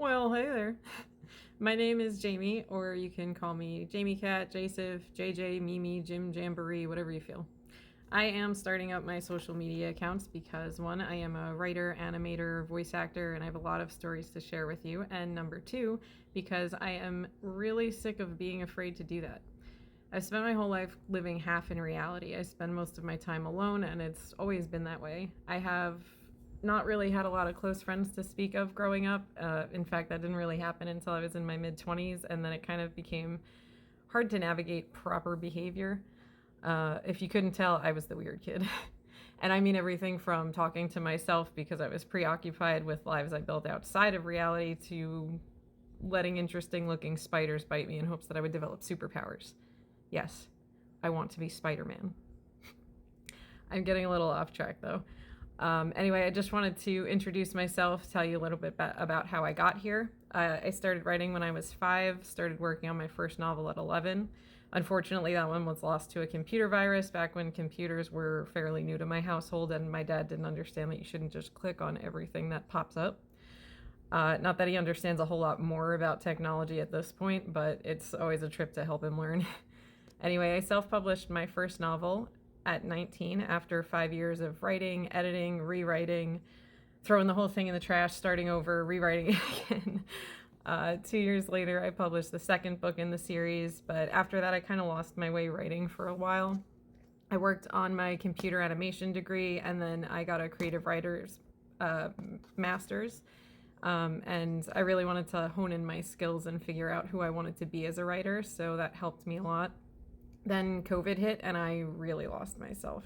Well, hey there. My name is Jamie, or you can call me Jamie Cat, Jasif, JJ, Mimi, Jim Jamboree, whatever you feel. I am starting up my social media accounts because one, I am a writer, animator, voice actor, and I have a lot of stories to share with you. And number two, because I am really sick of being afraid to do that. I've spent my whole life living half in reality. I spend most of my time alone, and it's always been that way. I have not really had a lot of close friends to speak of growing up. In fact, that didn't really happen until I was in my mid 20s, and then it kind of became hard to navigate proper behavior. If you couldn't tell, I was the weird kid. And I mean everything from talking to myself because I was preoccupied with lives I built outside of reality to letting interesting looking spiders bite me in hopes that I would develop superpowers. Yes, I want to be Spider Man. I'm getting a little off track though. Anyway, I just wanted to introduce myself, tell you a little bit about how I got here. I started writing when I was 5, started working on my first novel at 11. Unfortunately, that one was lost to a computer virus back when computers were fairly new to my household, and my dad didn't understand that you shouldn't just click on everything that pops up. Not that he understands a whole lot more about technology at this point, but it's always a trip to help him learn. Anyway, I self published my first novel at 19 after 5 years of writing, editing, rewriting, throwing the whole thing in the trash, starting over, rewriting it again. 2 years later, I published the second book in the series, but after that, I kind of lost my way writing for a while. I worked on my computer animation degree, and then I got a creative writer's master's. And I really wanted to hone in my skills and figure out who I wanted to be as a writer, so that helped me a lot. Then COVID hit, and I really lost myself.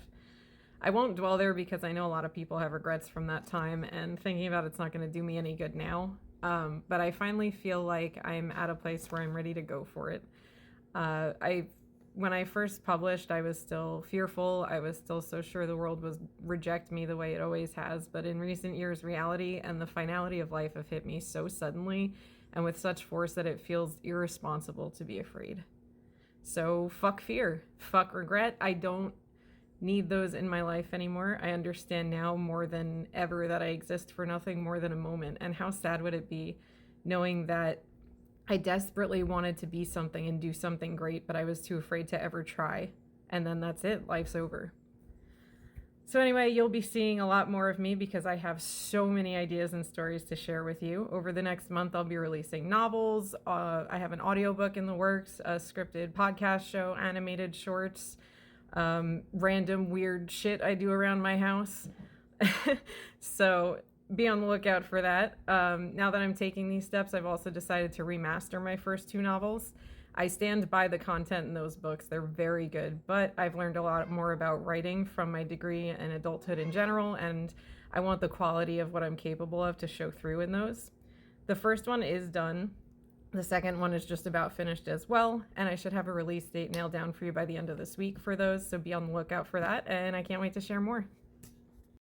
I won't dwell there because I know a lot of people have regrets from that time, and thinking about it's not going to do me any good now. But I finally feel like I'm at a place where I'm ready to go for it. When I first published, I was still fearful. I was still so sure the world would reject me the way it always has. But in recent years, reality and the finality of life have hit me so suddenly and with such force that it feels irresponsible to be afraid. So fuck fear, fuck regret. I don't need those in my life anymore. I understand now more than ever that I exist for nothing more than a moment. And how sad would it be knowing that I desperately wanted to be something and do something great, but I was too afraid to ever try. And then that's it, life's over. So anyway, you'll be seeing a lot more of me because I have so many ideas and stories to share with you. Over the next month, I'll be releasing novels. I have an audiobook in the works, a scripted podcast show, animated shorts, random weird shit I do around my house. So be on the lookout for that. Now that I'm taking these steps, I've also decided to remaster my first 2 novels. I stand by the content in those books. They're very good, but I've learned a lot more about writing from my degree and adulthood in general, and I want the quality of what I'm capable of to show through in those. The first one is done. The second one is just about finished as well, and I should have a release date nailed down for you by the end of this week for those, so be on the lookout for that, and I can't wait to share more.